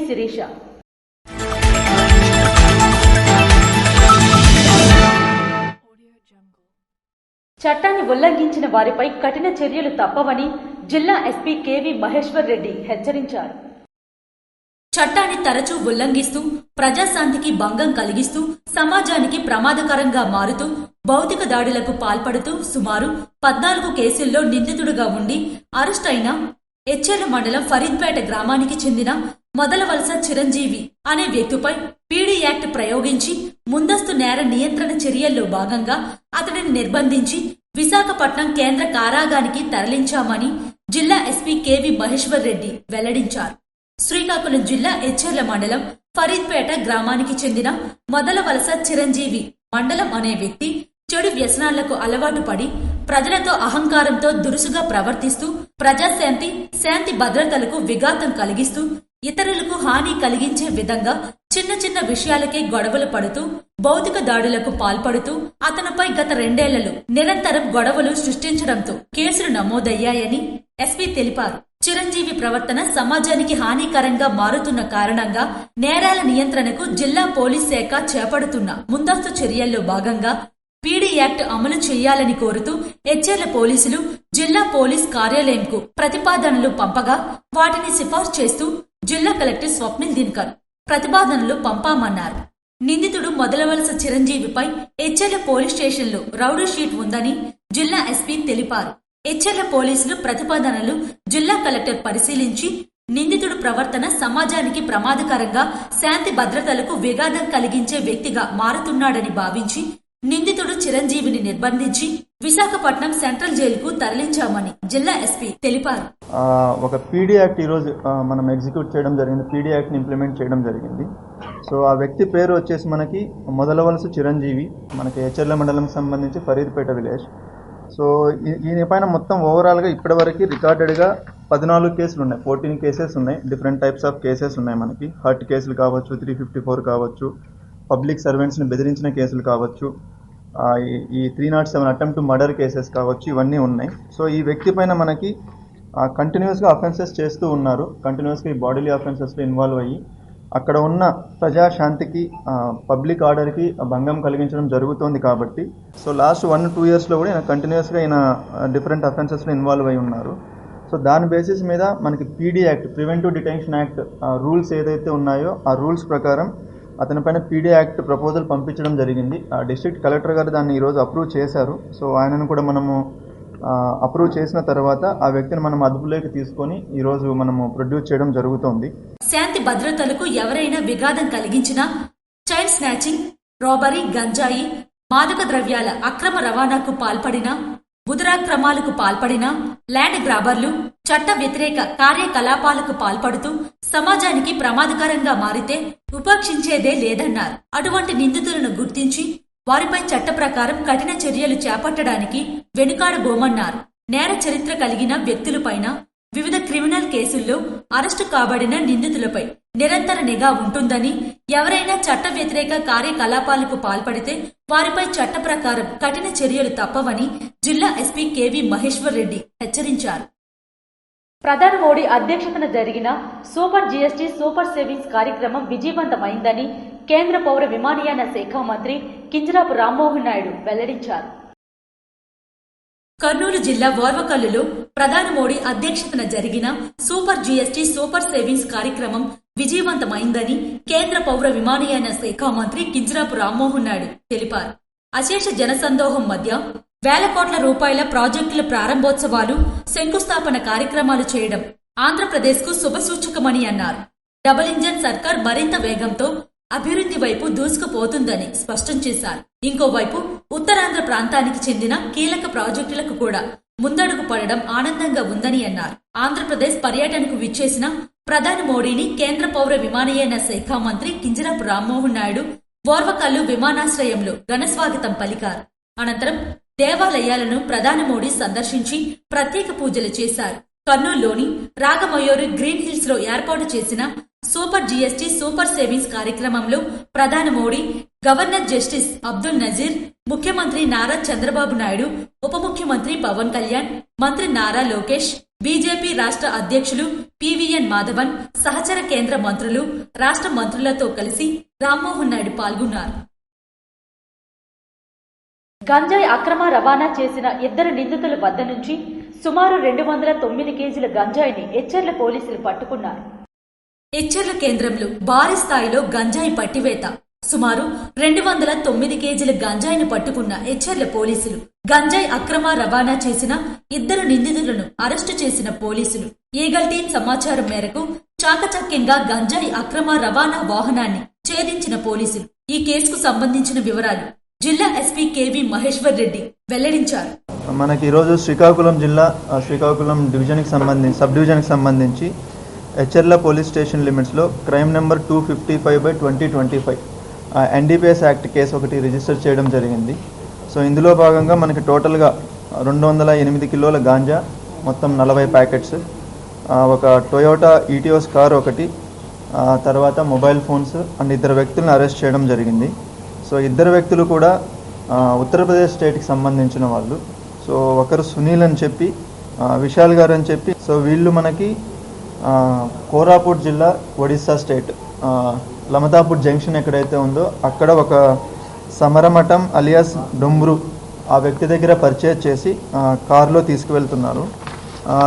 శిరీష. చట్టాన్ని ఉల్లంఘించిన వారిపై కఠిన చర్యలు తప్పవని జిల్లా ఎస్పీ కేవీ మహేశ్వర్ రెడ్డి హెచ్చరించారు. చట్టాన్ని తరచూ ఉల్లంఘిస్తూ ప్రజాశాంతికి భంగం కలిగిస్తూ సమాజానికి ప్రమాదకరంగా మారుతూ భౌతిక దాడులకు పాల్పడుతూ సుమారు 14 కేసుల్లో నిందితుడుగా ఉండి అరెస్ట్ అయిన ఎచ్చెర్ల మండలం ఫరీద్పేట గ్రామానికి చెందిన మొదలవలస చిరంజీవి అనే వ్యక్తిపై పీడీ యాక్ట్ ప్రయోగించి ముందస్తు నేర నియంత్రణ చర్యల్లో భాగంగా అతడిని నిర్బంధించి విశాఖపట్నం కేంద్ర కారాగారానికి తరలించామని జిల్లా ఎస్పీ కేవీ మహేశ్వర్ రెడ్డి వెల్లడించారు. శ్రీకాకుళం జిల్లా ఎచ్చెర్ల మండలం ఫరీద్పేట గ్రామానికి చెందిన మొదలవలస చిరంజీవి మండలం అనే వ్యక్తి చెడు వ్యసనాలకు అలవాటు పడి ప్రజలతో అహంకారంతో దురుసుగా ప్రవర్తిస్తూ ప్రజాశాంతి శాంతి భద్రతలకు విఘాతం కలిగిస్తూ ఇతరులకు హాని కలిగించే విధంగా చిన్న చిన్న విషయాలకే గొడవలు పడుతూ భౌతిక దాడులకు పాల్పడుతూ అతనిపై గత 2 ఏళ్లలో నిరంతరం గొడవలు సృష్టించడంతో కేసులు నమోదయ్యాయని ఎస్పీ తెలిపారు. చిరంజీవి ప్రవర్తన సమాజానికి హానికరంగా మారుతున్న కారణంగా నేరాల నియంత్రణకు జిల్లా పోలీస్ శాఖ చేపడుతున్న ముందస్తు చర్యల్లో భాగంగా పీడీ యాక్ట్ అమలు చేయాలని కోరుతూ ఎచ్చెర్ల పోలీసులు జిల్లా పోలీస్ కార్యాలయంకు ప్రతిపాదనలు పంపగా వాటిని సిఫార్సు చేస్తూ జిల్లా కలెక్టర్ స్వప్నిల్ దినకర్ ప్రతిపాదనలు పంపామన్నారు. నిందితుడు మొదలవలస చిరంజీవిపై ఎచ్చెర్ల పోలీస్ స్టేషన్లో రౌడీ షీట్ ఉందని జిల్లా ఎస్పీ తెలిపారు. ఎచ్చెర్ల పోలీసులు ప్రతిపాదనలు జిల్లా కలెక్టర్ పరిశీలించి నిందితుడు ప్రవర్తన సమాజానికి ప్రమాదకరంగా శాంతి భద్రతలకు విఘాతం కలిగించే వ్యక్తిగా మారుతున్నాడని భావించి నిందితుడు చిరంజీవిని నిర్బంధించి విశాఖపట్నం సెంట్రల్ జైలుకు తరలించామని జిల్లా ఎస్పీ తెలిపారు. ఒక పీడీ యాక్ట్ ఈరోజు మనం ఎగ్జిక్యూట్ చేయడం జరిగింది. పీడీ యాక్ట్ని ఇంప్లిమెంట్ చేయడం జరిగింది. సో ఆ వ్యక్తి పేరు వచ్చేసి మనకి మొదలవలస చిరంజీవి, మనకి ఎచ్చెర్ల మండలం సంబంధించి ఫరీద్పేట విలేజ్. సో ఈయన పైన మొత్తం ఓవరాల్గా ఇప్పటివరకు రికార్డెడ్గా 14 కేసులు ఉన్నాయి, 14 కేసెస్ ఉన్నాయి. డిఫరెంట్ టైప్స్ ఆఫ్ కేసెస్ ఉన్నాయి. మనకి హర్ట్ కేసులు కావచ్చు, 354 కావచ్చు, పబ్లిక్ సర్వెంట్స్ని బెదిరించిన కేసులు కావచ్చు, ఈ 307 అటెంప్ట్ మర్డర్ కేసెస్ కావచ్చు, ఇవన్నీ ఉన్నాయి. సో ఈ వ్యక్తి పైన మనకి కంటిన్యూస్గా అఫెన్సెస్ చేస్తూ ఉన్నారు. కంటిన్యూస్గా ఈ బాడీలీ అఫెన్సెస్లో ఇన్వాల్వ్ అయ్యి అక్కడ ఉన్న ప్రజాశాంతికి పబ్లిక్ ఆర్డర్కి భంగం కలిగించడం జరుగుతోంది. కాబట్టి సో లాస్ట్ 1-2 ఇయర్స్లో కూడా ఈయన కంటిన్యూస్గా ఈయన డిఫరెంట్ అఫెన్సెస్లో ఇన్వాల్వ్ అయి ఉన్నారు. సో దాని బేసిస్ మీద మనకి PD act, preventive detention act rules ఏదైతే ఉన్నాయో ఆ రూల్స్ ప్రకారం అతనిపైన పీడీ యాక్ట్ ప్రపోజల్ పంపించడం జరిగింది. డిస్ట్రిక్ట్ కలెక్టర్ గారు దాన్ని ఈరోజు అప్రూవ్ చేశారు. సో ఆయనను కూడా మనము అప్రూవ్ చేసిన తర్వాత ఆ వ్యక్తిని మనం అదుపులోకి తీసుకొని ఈరోజు మనము ప్రొడ్యూస్ చేయడం జరుగుతోంది. శాంతి భద్రతలకు ఎవరైనా విఘాతం కలిగించినా, చైల్డ్ స్నాచింగ్, రాబరీ, గంజాయి, మాదక ద్రవ్యాల అక్రమ రవాణాకు పాల్పడినా, ఉదరాక్రమాలకు పాల్పడినా, ల్యాండ్ గ్రాబర్లు, చట్ట వ్యతిరేక కార్యకలాపాలకు పాల్పడుతూ సమాజానికి ప్రమాదకరంగా మారితే ఉపేక్షించేదే లేదన్నారు. అటువంటి నిందితులను గుర్తించి వారిపై చట్ట ప్రకారం కఠిన చర్యలు చేపట్టడానికి వెనుకాడబోమన్నారు. నేర చరిత్ర కలిగిన వ్యక్తులపైన వివిధ క్రిమినల్ కేసుల్లో అరెస్టు కాబడిన నిందితులపై నిరంతర నిఘా ఉంటుందని, ఎవరైనా చట్ట వ్యతిరేక కార్యకలాపాలకు పాల్పడితే వారిపై చట్ట ప్రకారం కఠిన చర్యలు తప్పవని జిల్లా ఎస్పీ కేవీ మహేశ్వర్ రెడ్డి హెచ్చరించారు. ప్రధాని మోడీ అధ్యక్షతన జరిగిన సూపర్ జీఎస్టీ సూపర్ సేవింగ్స్ కార్యక్రమం విజయవంతమైందని కేంద్ర పౌర విమానయాన శాఖ మంత్రి కింజరాపు రామ్మోహన్ నాయుడు వెల్లడించారు. కర్నూలు జిల్లా ఓర్వకల్లులో ప్రధాని మోడీ అధ్యక్షతన జరిగిన సూపర్ జీఎస్టీ సూపర్ సేవింగ్స్ కార్యక్రమం విజయవంతమైందని కేంద్ర పౌర విమానయాన శాఖ మంత్రి కింజరాపు రామ్మోహన్ నాయుడు తెలిపారు. అశేష జనసందోహం మధ్య వేల కోట్ల రూపాయల ప్రాజెక్టుల ప్రారంభోత్సవాలు, శంకుస్థాపన కార్యక్రమాలు చేయడం ఆంధ్రప్రదేశ్కు శుభసూచకమని అన్నారు. డబుల్ ఇంజన్ సర్కార్ మరింత వేగంతో అభివృద్ధి వైపు దూసుకుపోతుందని స్పష్టం చేశారు. ఇంకోవైపు ఉత్తరాంధ్ర ప్రాంతానికి చెందిన కీలక ప్రాజెక్టులకు కూడా ముందడుగు పడడం ఆనందంగా ఉందని అన్నారు. ఆంధ్రప్రదేశ్ పర్యటనకు విచ్చేసిన ప్రధాని మోడీని కేంద్ర పౌర విమానయాన శాఖ మంత్రి కింజరాపు రామ్మోహన్ నాయుడు ఓర్వకల్లు విమానాశ్రయంలో ఘనస్వాగతం పలికారు. అనంతరం దేవాలయాలను ప్రధాని మోడీ సందర్శించి ప్రత్యేక పూజలు చేశారు. కర్నూలులోని రాగమయూరి గ్రీన్ హిల్స్ లో ఏర్పాటు చేసిన సూపర్ జీఎస్టీ సూపర్ సేవింగ్స్ కార్యక్రమంలో ప్రధాని మోడీ, గవర్నర్ జస్టిస్ అబ్దుల్ నజీర్, ముఖ్యమంత్రి నారా చంద్రబాబు నాయుడు, ఉప ముఖ్యమంత్రి పవన్ కళ్యాణ్, మంత్రి నారా లోకేష్, బీజేపీ రాష్ట్ర అధ్యక్షులు పివిఎన్ మాధవన్, సహచర కేంద్ర మంత్రులు, రాష్ట్ర మంత్రులతో కలిసి రామ్మోహన్ నాయుడు పాల్గొన్నారు. గంజాయి అక్రమ రవాణా చేసిన ఇద్దరు నిందితుల వద్ద నుంచి సుమారు 209 కేజీల గంజాయిని ఎచ్చెర్ల పోలీసులు పట్టుకున్నారు. ఎచ్చెర్ల కేంద్రంలో భారీ స్థాయిలో గంజాయి పట్టివేత. సుమారు 209 కేజీల గంజాయిని పట్టుకున్న ఎచ్చెర్ల పోలీసులు గంజాయి అక్రమ రవాణా చేసిన ఇద్దరు నిందితులను అరెస్టు చేసిన పోలీసులు ఈగల్ టీం సమాచారం మేరకు చాకచక్యంగా గంజాయి అక్రమ రవాణా వాహనాన్ని ఛేదించిన పోలీసులు ఈ కేసుకు సంబంధించిన వివరాలు జిల్లా ఎస్పీ కేవి మహేశ్వర్ రెడ్డి వెల్లడించారు. మనకి ఈరోజు శ్రీకాకుళం జిల్లా శ్రీకాకుళం సబ్ డివిజన్కి సంబంధించి ఎచ్చెర్ల పోలీస్ స్టేషన్ లిమిట్స్లో crime number 255/2025 NDPS act case ఒకటి రిజిస్టర్ చేయడం జరిగింది. సో ఇందులో భాగంగా మనకి టోటల్గా 208 కిలోల గాంజా, మొత్తం 40 ప్యాకెట్స్, ఒక టొయోటా ఈటీఓస్ కార్ ఒకటి, తర్వాత మొబైల్ ఫోన్స్ అండ్ ఇద్దరు వ్యక్తులను అరెస్ట్ చేయడం జరిగింది. సో ఇద్దరు వ్యక్తులు కూడా ఉత్తరప్రదేశ్ స్టేట్కి సంబంధించిన వాళ్ళు. సో ఒకరు సునీల్ అని చెప్పి, విశాల్ గారు అని చెప్పి. సో వీళ్ళు మనకి కోరాపుట్ జిల్లా, ఒడిస్సా స్టేట్, లమతాపూర్ జంక్షన్ ఎక్కడైతే ఉందో అక్కడ ఒక సమరమఠం అలియాస్ డొంబ్రు ఆ వ్యక్తి దగ్గర పర్చేజ్ చేసి కారులో తీసుకువెళ్తున్నారు.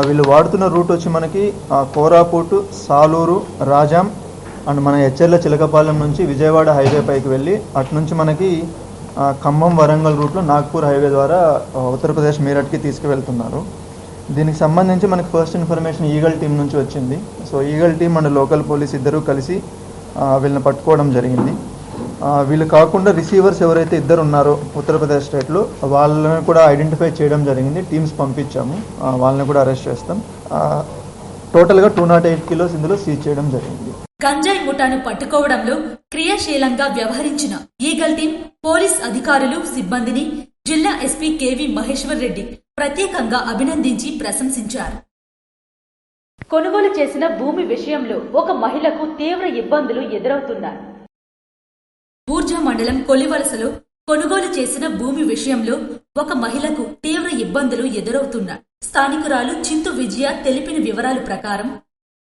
వీళ్ళు వాడుతున్న రూట్ వచ్చి మనకి కోరాపుట్, సాలూరు, రాజాం అండ్ మన ఎచ్చెర్ల చిలకపాలెం నుంచి విజయవాడ హైవే పైకి వెళ్ళి అటు నుంచి మనకి ఖమ్మం, వరంగల్ రూట్లో నాగ్పూర్ హైవే ద్వారా ఉత్తరప్రదేశ్ మీరట్కి తీసుకువెళ్తున్నారు. దీనికి సంబంధించి మనకి ఫస్ట్ ఇన్ఫర్మేషన్ ఈగల్ టీం నుంచి వచ్చింది. So eagle team and local police ఇద్దరూ కలిసి వీళ్ళని పట్టుకోవడం జరిగింది. వీళ్ళు కాకుండా రిసీవర్స్ ఎవరైతే ఇద్దరు ఉన్నారో ఉత్తరప్రదేశ్ స్టేట్లో వాళ్ళని కూడా ఐడెంటిఫై చేయడం జరిగింది. టీమ్స్ పంపించాము, వాళ్ళని కూడా అరెస్ట్ చేస్తాం. టోటల్గా 208 కిలోస్ ఇందులో సీజ్ చేయడం జరిగింది. గంజాయి ముఠాను పట్టుకోవడంలో క్రియాశీలంగా వ్యవహరించిన ఈగల్ టీం, పోలీస్ అధికారులు, సిబ్బందిని జిల్లా ఎస్పీ కేవి మహేశ్వర్ రెడ్డి ప్రత్యేకంగా అభినందించి ప్రశంసించారు. కొనుగోలు చేసిన భూమి విషయంలో ఒక మహిళకు తీవ్ర ఇబ్బందులు ఎదురవుతున్నాయి. బూర్జా మండలం కొల్లివలసలో కొనుగోలు చేసిన భూమి విషయంలో ఒక మహిళకు తీవ్ర ఇబ్బందులు ఎదురవుతున్నాయి. స్థానికురాలు చింతు విజయ తెలిపిన వివరాల ప్రకారం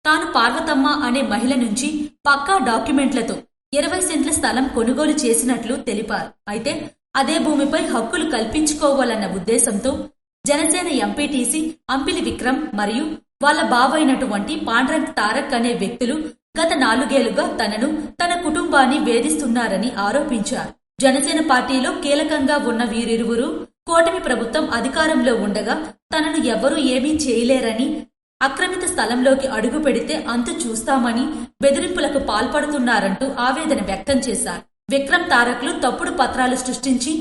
తాను పార్వతమ్మ అనే మహిళ నుంచి పక్కా డాక్యుమెంట్లతో 20 సెంట్ల స్థలం కొనుగోలు చేసినట్లు తెలిపారు. అయితే అదే భూమిపై హక్కులు కల్పించుకోవాలన్న ఉద్దేశంతో జనసేన ఎంపీటీసీ అంపిలి విక్రమ్ మరియు వాళ్ళ బావైనటువంటి పాండ్రంగ్ తారక్ అనే వ్యక్తులు గత 4 ఏళ్లుగా తనను, తన కుటుంబాన్ని వేధిస్తున్నారని ఆరోపించారు. జనసేన పార్టీలో కీలకంగా ఉన్న వీరిరువురు కూటమి ప్రభుత్వం అధికారంలో ఉండగా తనను ఎవరూ ఏమీ చేయలేరని, ఆక్రమిత స్థలంలోకి అడుగు పెడితే అంతు చూస్తామని బెదిరింపులకు పాల్పడుతున్నారంటూ ఆవేదన వ్యక్తం చేశారు. విక్రమ్ తారక్లు తప్పుడు పత్రాలు సృష్టించి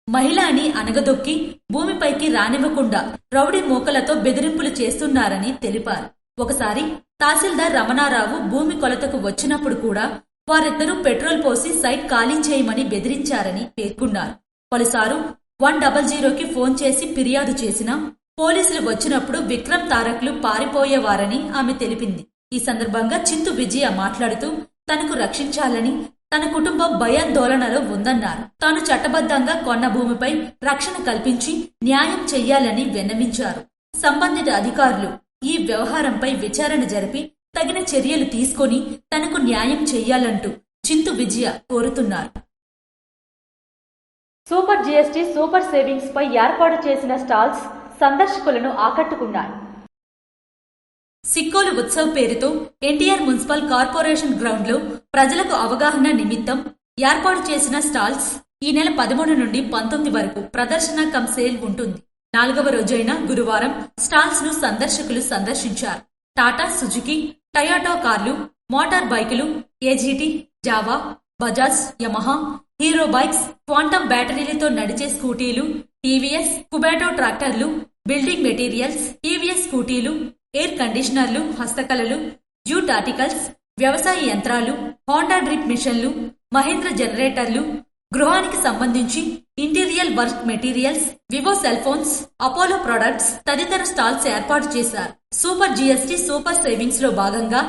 మహిళని అనగదొక్కి భూమిపైకి రానివ్వకుండా రౌడీ మూకలతో బెదిరింపులు చేస్తున్నారని తెలిపారు. ఒకసారి తహసీల్దార్ రమణారావు భూమి కొలతకు వచ్చినప్పుడు కూడా వారిద్దరూ పెట్రోల్ పోసి సైట్ ఖాళీ చేయమని బెదిరించారని పేర్కొన్నారు. పలుసారు 100కి ఫోన్ చేసి ఫిర్యాదు చేసినా పోలీసులు వచ్చినప్పుడు విక్రమ్ తారక్లు పారిపోయేవారని ఆమె తెలిపింది. ఈ సందర్భంగా చింతు విజయ మాట్లాడుతూ తనకు రక్షించాలని, తన కుటుంబం భయాందోళనలో ఉందన్నారు. తాను చట్టబద్ధంగా కొన్న భూమిపై రక్షణ కల్పించి న్యాయం చెయ్యాలని విన్నవించారు. సంబంధిత అధికారులు ఈ వ్యవహారంపై విచారణ జరిపి తగిన చర్యలు తీసుకొని తనకు న్యాయం చెయ్యాలంటూ చింతు విజయ కోరుతున్నారు. సూపర్ జీఎస్టీ, సూపర్ సేవింగ్స్ పై ఏర్పాటు చేసిన స్టాల్స్ సందర్శకులను ఆకట్టుకున్నాయి. సిక్కోలు ఉత్సవ్ పేరుతో ఎన్టీఆర్ మున్సిపల్ కార్పొరేషన్ గ్రౌండ్ లో ప్రజలకు అవగాహన నిమిత్తం ఏర్పాటు చేసిన స్టాల్స్ ఈ నెల 13 నుండి 19 వరకు ప్రదర్శన కమ్ సేల్ ఉంటుంది. 4వ రోజైన గురువారం స్టాల్స్ ను సందర్శకులు సందర్శించారు. టాటా, సుజుకి, టయోటా కార్లు, మోటార్ బైకులు, AGT, Jawa, Bajaj, Yamaha, Hero bikes, Quantum బ్యాటరీలతో నడిచే స్కూటీలు, టీవీఎస్, కుబేటో ట్రాక్టర్లు, బిల్డింగ్ మెటీరియల్స్, టీవీఎస్ స్కూటీలు, ఎయిర్ కండిషనర్లు, హస్తకళలు, జూట్ ఆర్టికల్స్, వ్యవసాయ యంత్రాలు, హోండా డ్రిప్ మిషన్లు, మహేంద్ర జనరేటర్లు, గృహానికి సంబంధించి interior work materials, Vivo cell phones, Apollo products తదితర స్టాల్స్ ఏర్పాటు చేశారు. సూపర్ జీఎస్టీ, సూపర్ సేవింగ్స్ లో భాగంగా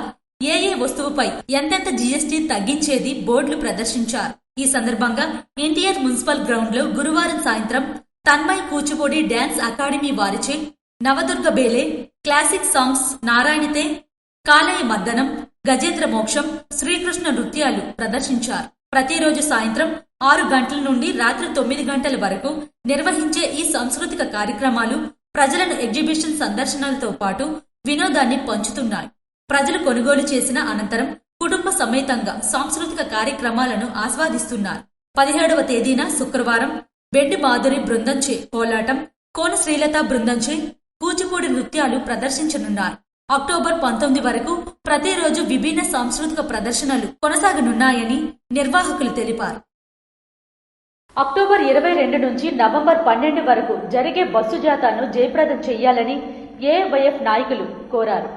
ఏ వస్తువుపై ఎంతెంత జీఎస్టీ తగ్గించేది బోర్డులు ప్రదర్శించారు. ఈ సందర్భంగా ఎన్టీఆర్ మున్సిపల్ గ్రౌండ్ లో గురువారం సాయంత్రం తన్మయ్ కూచిపూడి డాన్స్ అకాడమీ వారిచే నవదుర్గ బేలే, క్లాసిక్ సాంగ్స్ నారాయణితే, కాలయ మర్దనం, గజేంద్ర మోక్షం, శ్రీకృష్ణ నృత్యాలు ప్రదర్శించారు. ప్రతిరోజు సాయంత్రం 6 గంటల నుండి రాత్రి 9 గంటల వరకు నిర్వహించే ఈ సాంస్కృతిక కార్యక్రమాలు ప్రజలను ఎగ్జిబిషన్ సందర్శనలతో పాటు వినోదాన్ని పంచుతున్నాయి. ప్రజలు కొనుగోలు చేసిన అనంతరం కుటుంబ సమేతంగా సాంస్కృతిక కార్యక్రమాలను ఆస్వాదిస్తున్నారు. 17వ తేదీన శుక్రవారం బెండి మాధురి బృందంచే కోలాటం, కోన శ్రీలత బృందంచే కూచిపూడి నృత్యాలు ప్రదర్శించనున్నారు. అక్టోబర్ 19 వరకు ప్రతిరోజు విభిన్న సాంస్కృతిక ప్రదర్శనలు కొనసాగనున్నాయని నిర్వాహకులు తెలిపారు. అక్టోబర్ 22 నుంచి నవంబర్ 12 వరకు జరిగే బస్సు జాతాను జయప్రదం చేయాలని ఏఐవైఎఫ్ నాయకులు కోరారు.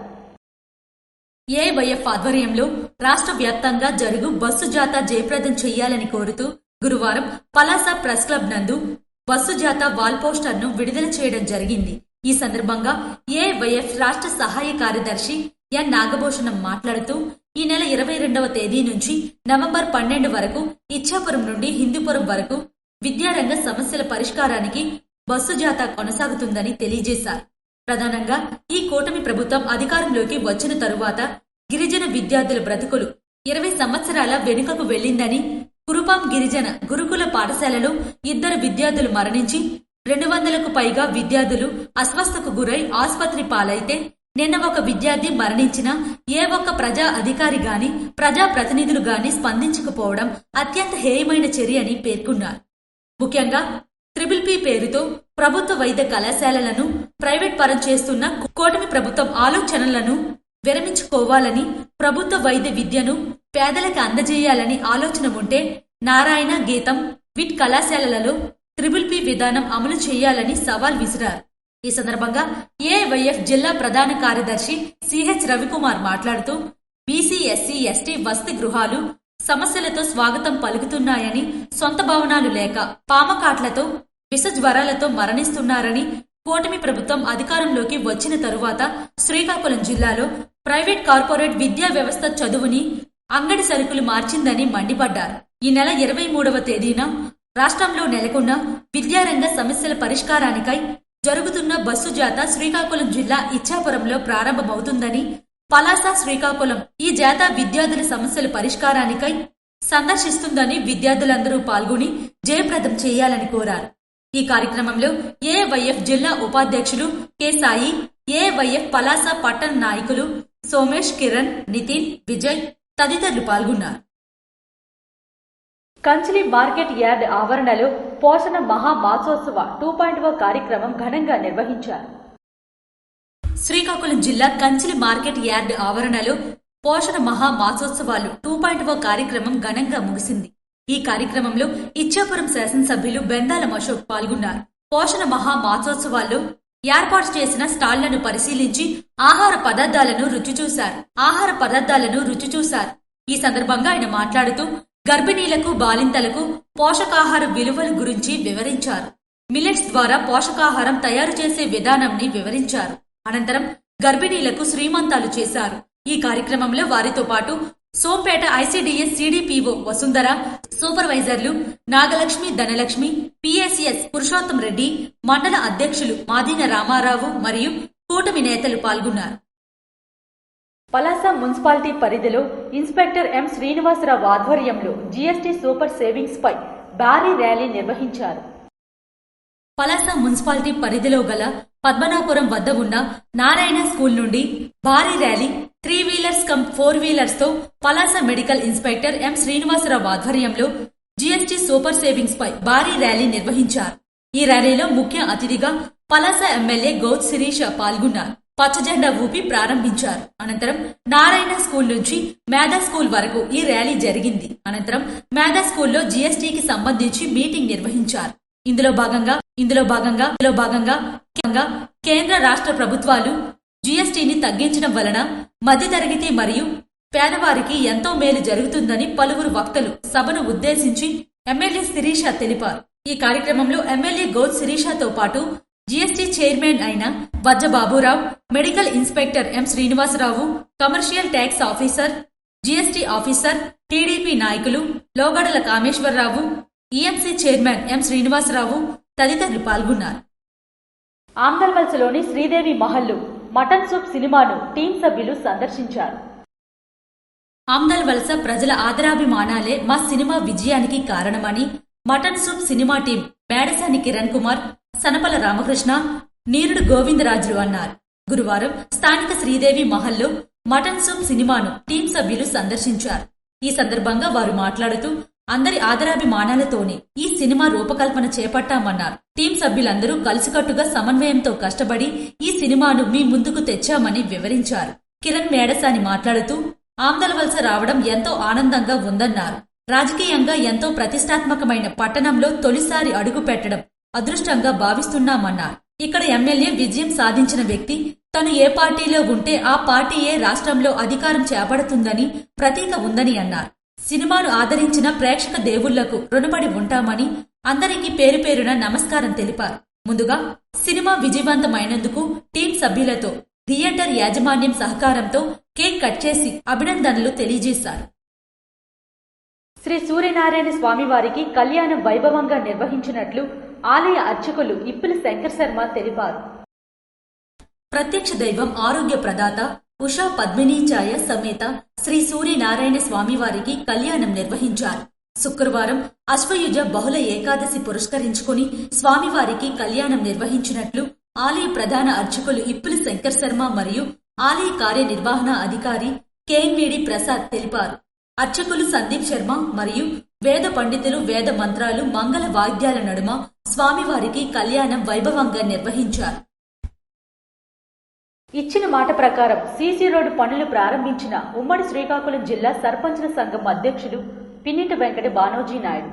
ఏఐవైఎఫ్ ఆధ్వర్యంలో రాష్ట్ర వ్యాప్తంగా జరుగు బస్సు జాతా జయప్రదం చేయాలని కోరుతూ గురువారం పలాస ప్రెస్ క్లబ్ నందు బస్సు జాతా వాల్ పోస్టర్ ను విడుదల చేయడం జరిగింది. ఈ సందర్భంగా ఏఐవైఎఫ్ రాష్ట్ర సహాయ కార్యదర్శి ఎన్ నాగభూషణం మాట్లాడుతూ ఈ నెల 22వ తేదీ నుంచి నవంబర్ 12 వరకు ఇచ్చాపురం నుండి హిందూపురం వరకు విద్యారంగ సమస్యల పరిష్కారానికి బస్సు జాతా కొనసాగుతుందని తెలియజేశారు. ప్రధానంగా ఈ కూటమి ప్రభుత్వం అధికారంలోకి వచ్చిన తరువాత గిరిజన విద్యార్థుల బ్రతుకులు 20 సంవత్సరాల వెనుకకు వెళ్లిందని, కురుపాం గిరిజన గురుకుల పాఠశాలలో 2 విద్యార్థులు మరణించి 200కు పైగా విద్యార్థులు అస్వస్థకు గురై ఆసుపత్రి పాలైతే నిన్న ఒక విద్యార్థి మరణించిన ఏ ఒక్క ప్రజా అధికారి గాని ప్రజా ప్రతినిధులు గాని స్పందించకపోవడం అత్యంత హేయమైన చర్య అని పేర్కొన్నారు. ముఖ్యంగా ట్రిపుల్ పి పేరుతో ప్రభుత్వ వైద్య కళాశాలలను ప్రైవేట్ పరం చేస్తున్న కూటమి ప్రభుత్వం ఆలోచనలను విరమించుకోవాలని, ప్రభుత్వ వైద్య విద్యను పేదలకు అందజేయాలని ఆలోచన ఉంటే నారాయణ, గీతం, విట్ కళాశాలలలో ట్రిపుల్ పి విధానం అమలు చేయాలని సవాల్ విసిరారు. ఈ సందర్భంగా ఏఐవైఎఫ్ జిల్లా ప్రధాన కార్యదర్శి సిహెచ్ రవికుమార్ మాట్లాడుతూ బీసీ, ఎస్సీ, ఎస్టీ వసతి గృహాలు సమస్యలతో స్వాగతం పలుకుతున్నాయని, సొంత భవనాలు లేక పామకాట్లతో విష జ్వరాలతో మరణిస్తున్నారని, కూటమి ప్రభుత్వం అధికారంలోకి వచ్చిన తరువాత శ్రీకాకుళం జిల్లాలో ప్రైవేట్ కార్పొరేట్ విద్యా వ్యవస్థ చదువుని అంగడి సరుకులు మార్చిందని మండిపడ్డారు. ఈ నెల 23వ తేదీన రాష్ట్రంలో నెలకొన్న విద్యారంగ సమస్యల పరిష్కారానికై జరుగుతున్న బస్సు జాతా శ్రీకాకుళం జిల్లా ఇచ్చాపురంలో ప్రారంభమవుతుందని, పలాస, శ్రీకాకుళం ఈ జాతా విద్యార్థుల సమస్యల పరిష్కారానికై సందర్శిస్తుందని విద్యార్థులందరూ పాల్గొని జయప్రదం చేయాలని కోరారు. ఈ కార్యక్రమంలో ఏఐవైఎఫ్ జిల్లా ఉపాధ్యక్షులు కె సాయి, ఏఐవైఎఫ్ పలాస పట్టణ నాయకులు సోమేష్, కిరణ్, నితిన్, విజయ్ తదితరులు పాల్గొన్నారు. కంచిలి మార్కెట్ యార్డ్ ఆవరణలో పోషణ మహా మాసోత్సవ 2.0 కార్యక్రమం ఘనంగా నిర్వహించారు. శ్రీకాకుళం జిల్లా కంచిలి మార్కెట్ యార్డ్ ఆవరణలో పోషణ మహా మాసోత్సవాలు 2.0 కార్యక్రమం ఘనంగా ముగిసింది. ఈ కార్యక్రమంలో ఇచ్చాపురం శాసనసభ్యులు బెందాల అశోక్ పాల్గొన్నారు. పోషణ మహా మాసోత్సవాల్లో ఏర్పాటు చేసిన స్టాళ్లను పరిశీలించి ఆహార పదార్థాలను రుచి చూశారు. ఈ సందర్భంగా ఆయన మాట్లాడుతూ గర్భిణీలకు, బాలింతలకు పోషకాహార విలువల గురించి వివరించారు. మిల్లెట్స్ ద్వారా పోషకాహారం తయారు చేసే విధానంని వివరించారు. అనంతరం గర్భిణీలకు శ్రీమంతాలు చేశారు. ఈ కార్యక్రమంలో వారితో పాటు సోంపేట ఐసీడీఎస్ సిడిపిఓ వసుంధర, సూపర్వైజర్లు నాగలక్ష్మి, ధనలక్ష్మి, పిఎస్ఎస్ పురుషోత్తం రెడ్డి, మండల అధ్యక్షులు మాదిన రామారావు మరియు కూటమి నేతలు పాల్గొన్నారు. పలాస మున్సిపాలిటీ పరిధిలో ఇన్స్పెక్టర్ ఎం శ్రీనివాసరావు ఆధ్వర్యంలో జీఎస్టీ సూపర్ సేవింగ్స్ పై భారీ ర్యాలీ నిర్వహించారు. పలాస మున్సిపాలిటీ పరిధిలో గల పద్మనాపురం వద్ద ఉన్న నారాయణ స్కూల్ నుండి భారీ ర్యాలీ 3 వీలర్స్ కమ్ 4 వీలర్స్ తో Palasa medical inspector M Srinivasarao ఆధ్వర్యంలో జీఎస్టీ సూపర్ సేవింగ్స్ పై భారీ ర్యాలీ నిర్వహించారు. ఈ ర్యాలీలో ముఖ్య అతిథిగా పలాస ఎమ్మెల్యే గౌత్ శిరీష పాల్గొన్నారు. పచ్చజెండా ఊపి ప్రారంభించారు. అనంతరం నారాయణ స్కూల్ నుంచి మేధా స్కూల్ వరకు ఈ ర్యాలీ జరిగింది. అనంతరం మేధా స్కూల్లో జీఎస్టీకి సంబంధించి మీటింగ్ నిర్వహించారు. ఇందులో భాగంగా కేంద్ర రాష్ట్ర ప్రభుత్వాలు జీఎస్టీని తగ్గించడం వలన మధ్యతరగతి మరియు పేదవారికి ఎంతో మేలు జరుగుతుందని పలువురు వక్తలు సభను ఉద్దేశించి ఎమ్మెల్యే శిరీష తెలిపారు. ఈ కార్యక్రమంలో ఎమ్మెల్యే గౌత్ శిరీషతో పాటు జీఎస్టీ చైర్మన్ అయిన Vajja Baburao, medical inspector M Srinivasarao, commercial tax officer, GST officer, TDP నాయకులు Logadala Kameswararao, EMC chairman M Srinivasarao తదితరులు పాల్గొన్నారు. ఆమ్దల్వలసలోని శ్రీదేవి మహల్లు మటన్ సూప్ సినిమాను టీం సభ్యులు సందర్శించారు. ఆమ్దల్ వలస ప్రజల ఆదరాభిమానాలే మా సినిమా విజయానికి కారణమని mutton soup cinema team Medasani Kiran Kumar, Sanapala Ramakrishna, Neerudu Govindarajulu అన్నారు. గురువారం స్థానిక శ్రీదేవి మహల్లో మటన్ సూప్ సినిమాను టీం సభ్యులు సందర్శించారు. ఈ సందర్భంగా వారు మాట్లాడుతూ అందరి ఆదరాభిమానాలతోనే ఈ సినిమా రూపకల్పన చేపట్టామన్నారు. టీం సభ్యులందరూ కలిసికట్టుగా సమన్వయంతో కష్టపడి ఈ సినిమాను మీ ముందుకు తెచ్చామని వివరించారు. కిరణ్ మేడసాని మాట్లాడుతూ ఆమ్దల్ వలస రావడం ఎంతో ఆనందంగా ఉందన్నారు. రాజకీయంగా ఎంతో ప్రతిష్టాత్మకమైన పట్టణంలో తొలిసారి అడుగు పెట్టడం అదృష్టంగా భావిస్తున్నామన్నారు. ఇక్కడ ఎమ్మెల్యే విజయం సాధించిన వ్యక్తి తను ఏ పార్టీలో ఉంటే ఆ పార్టీయే రాష్ట్రంలో అధికారం చేపడుతుందని ప్రతీక ఉందని అన్నారు. సినిమాను ఆదరించిన ప్రేక్షక దేవుళ్లకు రుణపడి ఉంటామని అందరికీ పేరు పేరున నమస్కారం తెలిపారు. ముందుగా సినిమా విజయవంతమైనందుకు టీం సభ్యులతో థియేటర్ యాజమాన్యం సహకారంతో కేక్ కట్ చేసి అభినందనలు తెలియజేశారు. శ్రీ సూర్యనారాయణ స్వామివారికి కళ్యాణం వైభవంగా నిర్వహించినట్లు ఆలయ అర్చకులు ఇప్పిలి శంకర్ శర్మ తెలిపారు. ప్రత్యక్ష దైవం ఆరోగ్య ప్రదాత ఉషా పద్మినీచాయ సమేత శ్రీ సూర్యనారాయణ స్వామివారికి కళ్యాణం నిర్వహించారు. శుక్రవారం అశ్వయుజ బహుళ ఏకాదశి పురస్కరించుకుని స్వామివారికి కళ్యాణం నిర్వహించినట్లు ఆలయ ప్రధాన అర్చకులు ఇప్పిలి శంకర్ శర్మ మరియు ఆలయ కార్యనిర్వహణ అధికారి కేఎన్విడి ప్రసాద్ తెలిపారు. అర్చకులు సందీప్ శర్మ మరియు వేద పండితులు వేద మంత్రాలు మంగళ వాయిద్యాల నడుమ స్వామివారికి కళ్యాణం వైభవంగా నిర్వహించారు. ఇచ్చిన మాట ప్రకారం సీసీ రోడ్డు పనులు ప్రారంభించిన ఉమ్మడి శ్రీకాకుళం జిల్లా సర్పంచుల సంఘం అధ్యక్షులు పిన్నిటి వెంకట బానోజీ నాయుడు.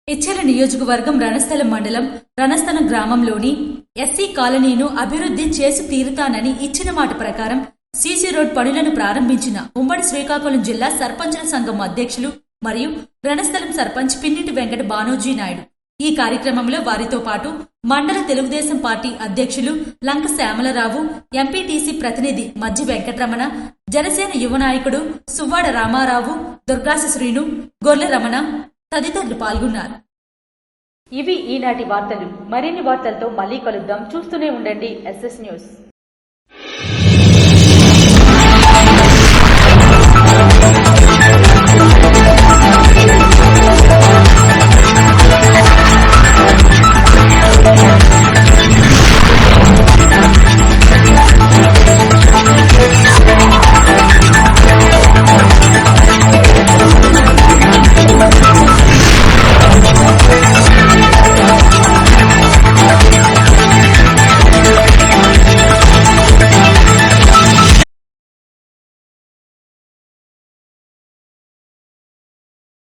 ఇచ్చెల నియోజకవర్గం రణస్థలం మండలం రణస్థలం గ్రామంలోని ఎస్సీ కాలనీను అభివృద్ధి చేసి తీరుతానని ఇచ్చిన మాట ప్రకారం సీసీ రోడ్ పనులను ప్రారంభించిన ఉమ్మడి శ్రీకాకుళం జిల్లా సర్పంచుల సంఘం అధ్యక్షులు మరియు రణస్థలం సర్పంచ్ పిన్నిటి వెంకట బానోజీ నాయుడు. ఈ కార్యక్రమంలో వారితో పాటు మండల తెలుగుదేశం పార్టీ అధ్యక్షులు లంక శ్యామలరావు, ఎంపీటీసీ ప్రతినిధి మజ్జి వెంకటరమణ, జనసేన యువ నాయకుడు సువ్వాడ రామారావు, దుర్గాశ శ్రీను, గొర్లె రమణ తదితరులు పాల్గొన్నారు. ఇవి ఈనాటి వార్తలు. మరిన్ని వార్తలతో మళ్లీ కలుద్దాం. చూస్తూనే ఉండండి SS న్యూస్.